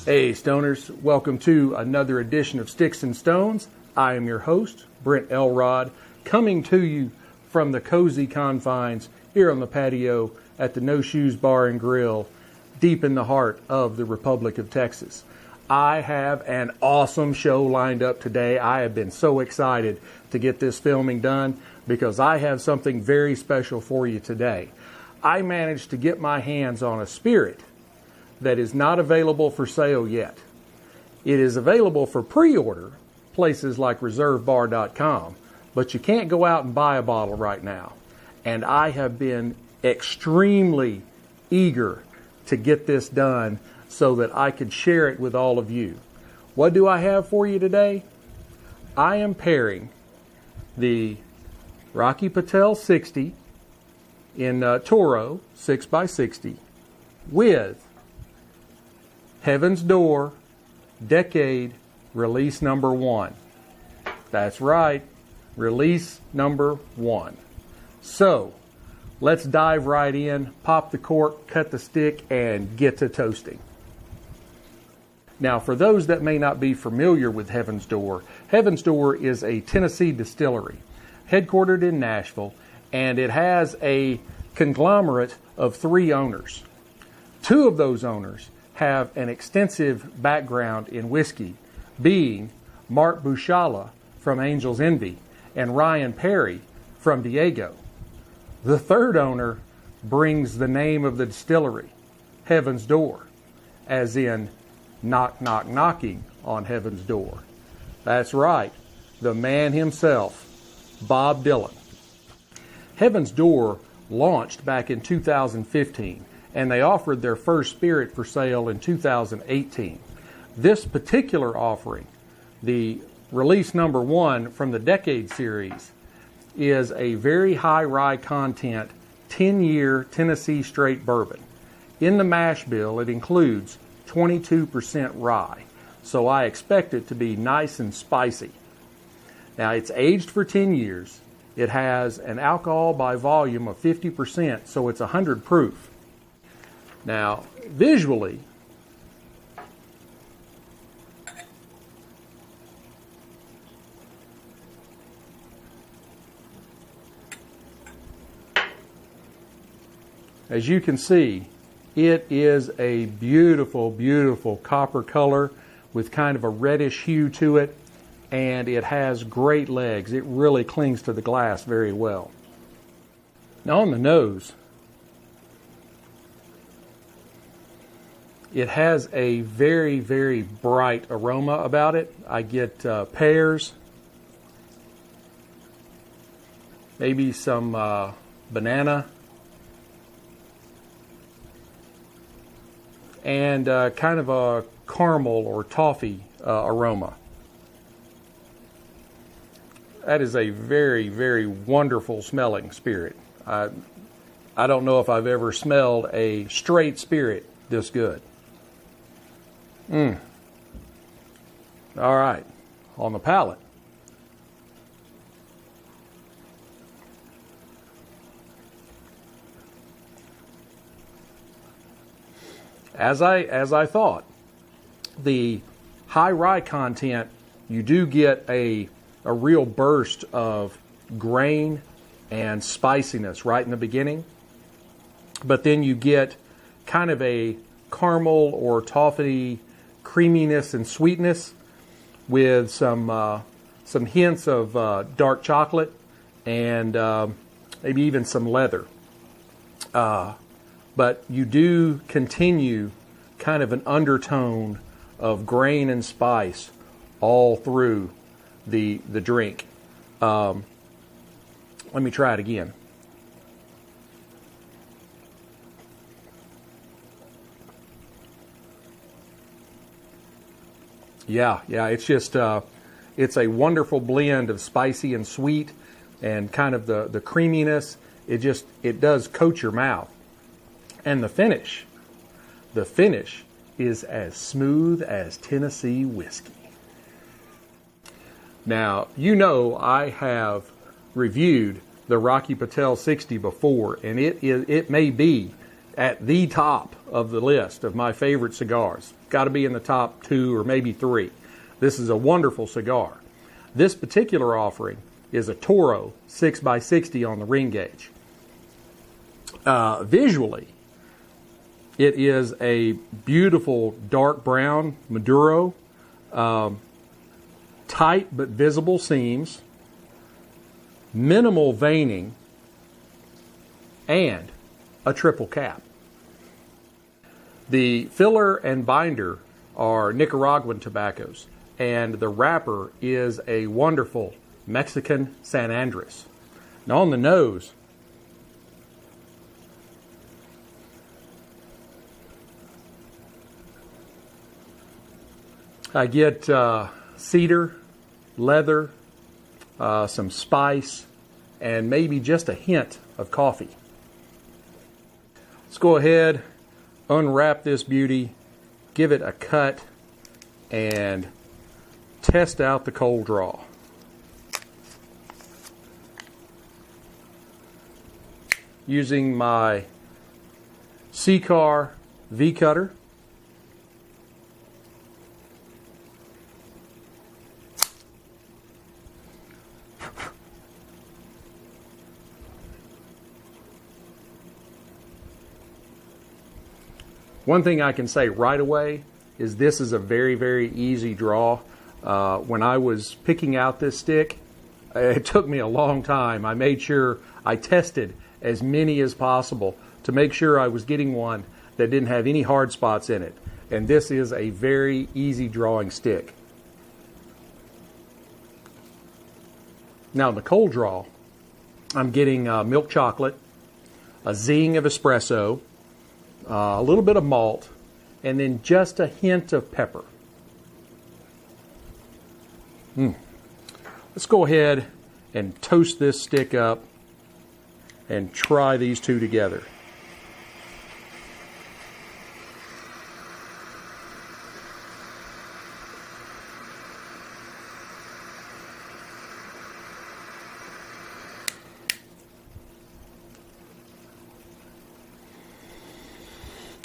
Hey Stoners, welcome to another edition of Sticks and Stones. I am your host, Brent Elrod, coming to you from the cozy confines here on the patio at the No Shoes Bar and Grill, deep in the heart of the Republic of Texas. I have an awesome show lined up today. I have been so excited to get this filming done because I have something very special for you today. I managed to get my hands on a spirit that is not available for sale yet. It is available for pre-order, places like reservebar.com, but you can't go out and buy a bottle right now. And I have been extremely eager to get this done so that I could share it with all of you. What do I have for you today? I am pairing the Rocky Patel 60 in Toro 6x60 with Heaven's Door Decade Release Number 1. That's right, Release Number 1. So, let's dive right in, pop the cork, cut the stick, and get to toasting. Now, for those that may not be familiar with Heaven's Door is a Tennessee distillery, headquartered in Nashville, and it has a conglomerate of 3 owners. 2 of those owners have an extensive background in whiskey, being Mark Bushala from Angel's Envy and Ryan Perry from Diego. The 3rd owner brings the name of the distillery, Heaven's Door, as in knock, knock, knocking on Heaven's Door. That's right, the man himself, Bob Dylan. Heaven's Door launched back in 2015, and they offered their first spirit for sale in 2018. This particular offering, the release number 1 from the Decade series, is a very high rye content 10-year Tennessee straight bourbon. In the mash bill, it includes 22% rye, so I expect it to be nice and spicy. Now, it's aged for 10 years. It has an alcohol by volume of 50%, so it's 100 proof. Now, visually, as you can see, it is a beautiful, beautiful copper color with kind of a reddish hue to it, and it has great legs. It really clings to the glass very well. Now, on the nose, it has a very, very bright aroma about it. I get pears, maybe some banana, and kind of a caramel or toffee aroma. That is a very, very wonderful smelling spirit. I don't know if I've ever smelled a straight spirit this good. All right, on the palate. As I thought, the high rye content, you do get a real burst of grain and spiciness right in the beginning, but then you get kind of a caramel or toffee creaminess and sweetness with some hints of dark chocolate and maybe even some leather. But you do continue kind of an undertone of grain and spice all through the drink. Let me try it again. Yeah, it's just, it's a wonderful blend of spicy and sweet and kind of the creaminess. It does coat your mouth. And the finish is as smooth as Tennessee whiskey. Now, you know I have reviewed the Rocky Patel 60 before, and it may be at the top of the list of my favorite cigars. Got to be in the top 2 or maybe 3. This is a wonderful cigar. This particular offering is a Toro 6x60 on the ring gauge. Visually, it is a beautiful dark brown Maduro, tight but visible seams, minimal veining, and a triple cap. The filler and binder are Nicaraguan tobaccos, and the wrapper is a wonderful Mexican San Andres. Now on the nose, I get cedar, leather, some spice, and maybe just a hint of coffee. Let's go ahead, unwrap this beauty, give it a cut, and test out the cold draw. Using my C-Car V-Cutter. One thing I can say right away is this is a very, very easy draw. When I was picking out this stick, it took me a long time. I made sure I tested as many as possible to make sure I was getting one that didn't have any hard spots in it. And this is a very easy drawing stick. Now in the cold draw, I'm getting milk chocolate, a zing of espresso, a little bit of malt, and then just a hint of pepper. Let's go ahead and toast this stick up and try these two together.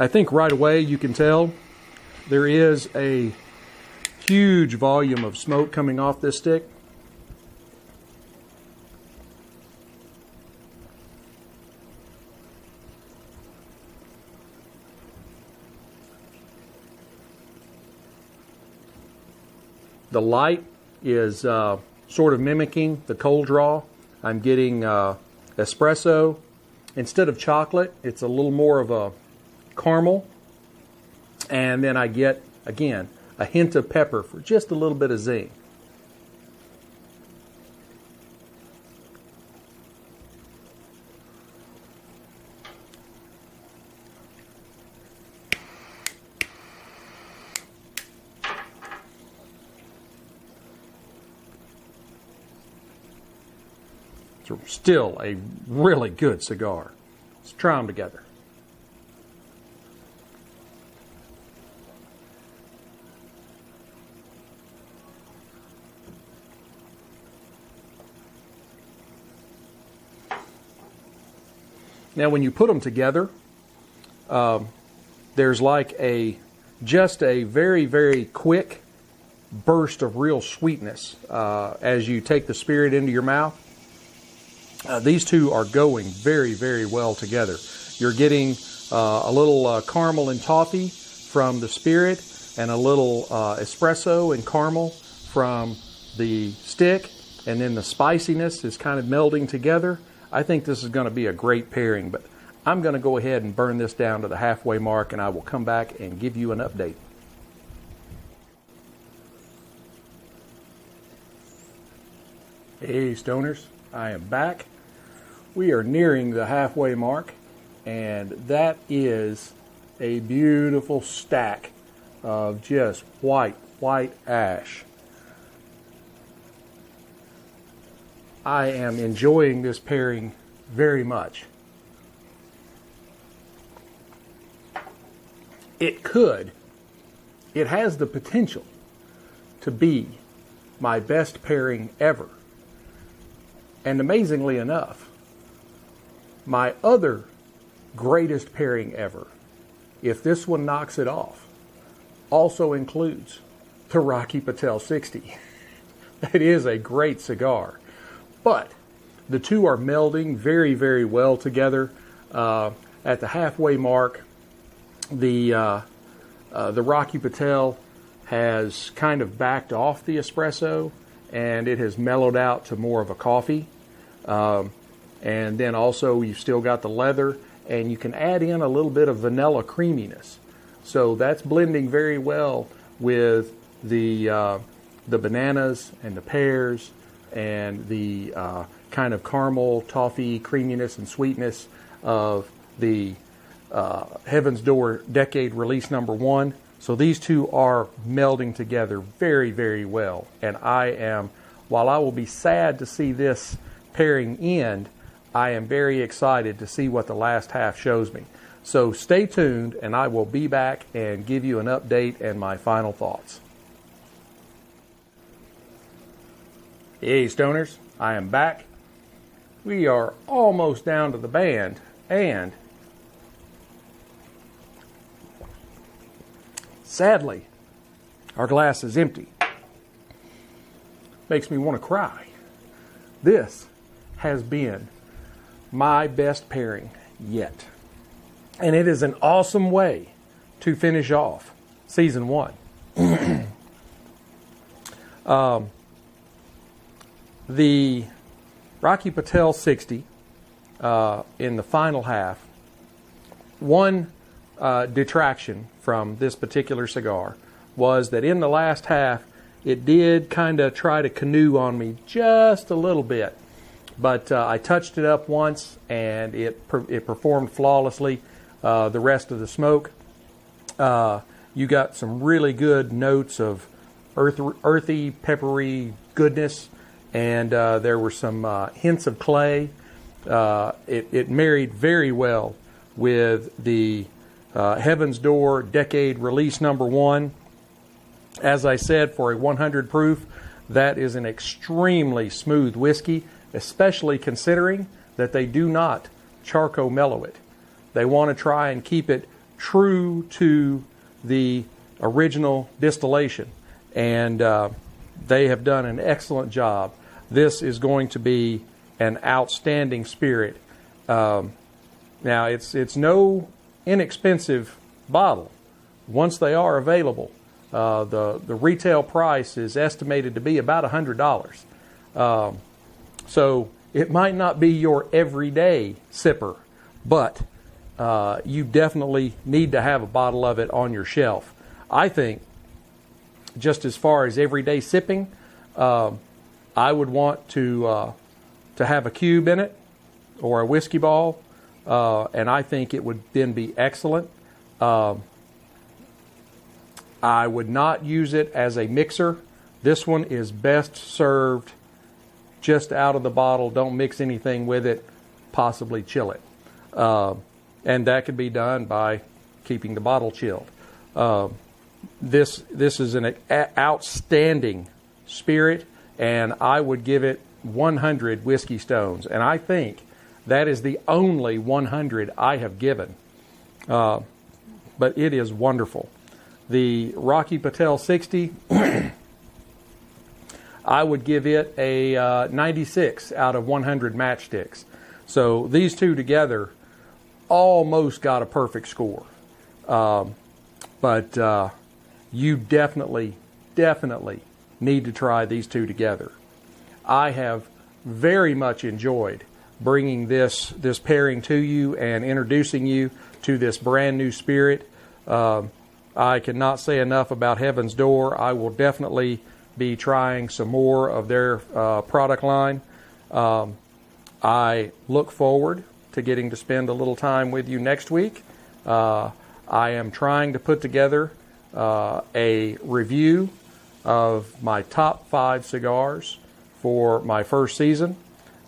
I think right away you can tell there is a huge volume of smoke coming off this stick. The light is sort of mimicking the cold draw. I'm getting espresso. Instead of chocolate, it's a little more of a caramel. And then I get, again, a hint of pepper for just a little bit of zing. It's still a really good cigar. Let's try them together. Now when you put them together, there's like just a very, very quick burst of real sweetness as you take the spirit into your mouth. These two are going very, very well together. You're getting a little caramel and toffee from the spirit and a little espresso and caramel from the stick, and then the spiciness is kind of melding together. I think this is going to be a great pairing, but I'm going to go ahead and burn this down to the halfway mark, and I will come back and give you an update. Hey Stoners, I am back. We are nearing the halfway mark, and that is a beautiful stack of just white ash. I am enjoying this pairing very much. It has the potential to be my best pairing ever. And amazingly enough, my other greatest pairing ever, if this one knocks it off, also includes the Rocky Patel 60. That is a great cigar. But the two are melding very, very well together. At the halfway mark, the Rocky Patel has kind of backed off the espresso, and it has mellowed out to more of a coffee. And then also you've still got the leather, and you can add in a little bit of vanilla creaminess. So that's blending very well with the bananas and the pears and the kind of caramel, toffee creaminess and sweetness of the Heaven's Door Decade Release Number 1. So these two are melding together very, very well. And while I will be sad to see this pairing end, I am very excited to see what the last half shows me. So stay tuned, and I will be back and give you an update and my final thoughts. Hey, Stoners, I am back. We are almost down to the band, and sadly, our glass is empty. Makes me want to cry. This has been my best pairing yet. And it is an awesome way to finish off season 1. The Rocky Patel 60 in the final half, one detraction from this particular cigar was that in the last half it did kind of try to canoe on me just a little bit, but I touched it up once and it performed flawlessly. The rest of the smoke, you got some really good notes of earthy, peppery goodness, and there were some hints of clay. It married very well with the Heaven's Door Decade Release Number 1. As I said, for a 100 proof, that is an extremely smooth whiskey, especially considering that they do not charcoal mellow it. They want to try and keep it true to the original distillation, and they have done an excellent job. This is going to be an outstanding spirit. Now, it's no inexpensive bottle. Once they are available, the retail price is estimated to be about $100. So it might not be your everyday sipper, but you definitely need to have a bottle of it on your shelf. I think, just as far as everyday sipping, I would want to have a cube in it or a whiskey ball, and I think it would then be excellent. I would not use it as a mixer. This one is best served just out of the bottle. Don't mix anything with it, possibly chill it. And that could be done by keeping the bottle chilled. This is an outstanding spirit, and I would give it 100 Whiskey Stones. And I think that is the only 100 I have given. But it is wonderful. The Rocky Patel 60, I would give it a 96 out of 100 matchsticks. So these two together almost got a perfect score. But you definitely need to try these two together. I have very much enjoyed bringing this pairing to you and introducing you to this brand new spirit. I cannot say enough about Heaven's Door. I will definitely be trying some more of their product line. I look forward to getting to spend a little time with you next week. I am trying to put together a review of my top 5 cigars for my first season,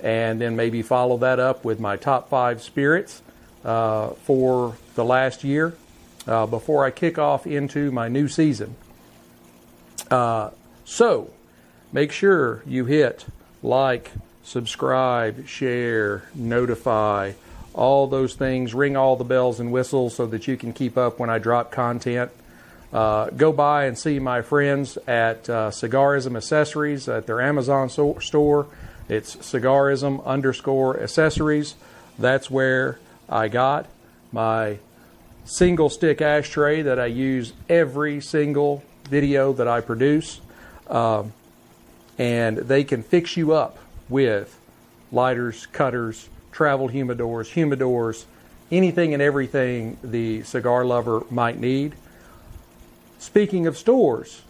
and then maybe follow that up with my top 5 spirits for the last year before I kick off into my new season. So make sure you hit like, subscribe, share, notify, all those things, ring all the bells and whistles so that you can keep up when I drop content. Go by and see my friends at Cigarism Accessories at their Amazon store. It's Cigarism_accessories. That's where I got my single stick ashtray that I use every single video that I produce. And they can fix you up with lighters, cutters, travel humidors, anything and everything the cigar lover might need. Speaking of stores,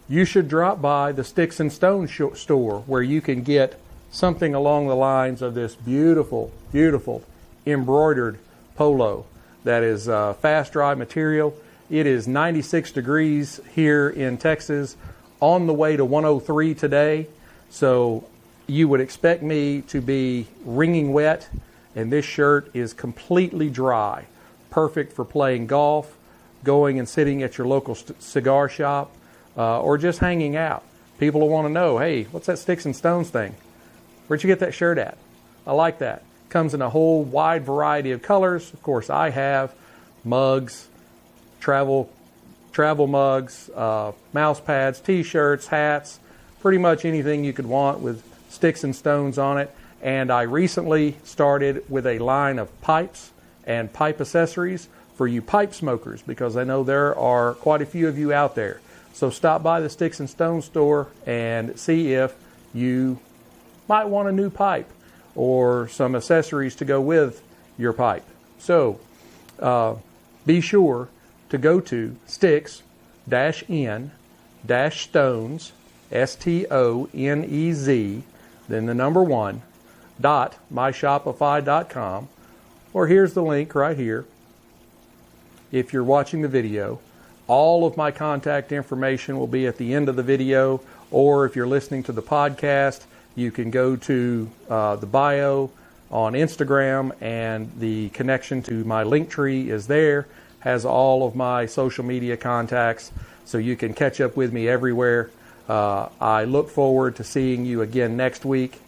you should drop by the Sticks-n-Stones store where you can get something along the lines of this beautiful, beautiful embroidered polo that is fast dry material. It is 96 degrees here in Texas, on the way to 103 today. So you would expect me to be wringing wet, and this shirt is completely dry. Perfect for playing golf, going and sitting at your local cigar shop, or just hanging out. People will want to know, hey, what's that Sticks-n-Stones thing? Where'd you get that shirt at? I like that. Comes in a whole wide variety of colors. Of course, I have mugs, travel mugs, mouse pads, t-shirts, hats, pretty much anything you could want with Sticks-n-Stones on it. And I recently started with a line of pipes and pipe accessories for you pipe smokers, because I know there are quite a few of you out there. So stop by the Sticks-n-Stones store and see if you might want a new pipe or some accessories to go with your pipe. So be sure to go to Sticks-n-Stones, STONEZ, then the number 1, .myshopify.com, or here's the link right here. If you're watching the video, all of my contact information will be at the end of the video, or if you're listening to the podcast, you can go to the bio on Instagram, and the connection to my link tree is there, has all of my social media contacts, so you can catch up with me everywhere. I look forward to seeing you again next week,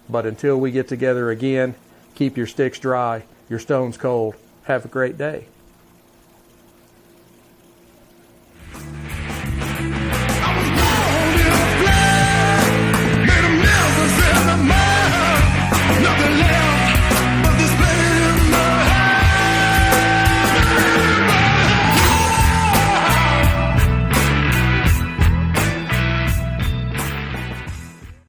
but until we get together again, keep your sticks dry, your stones cold. Have a great day.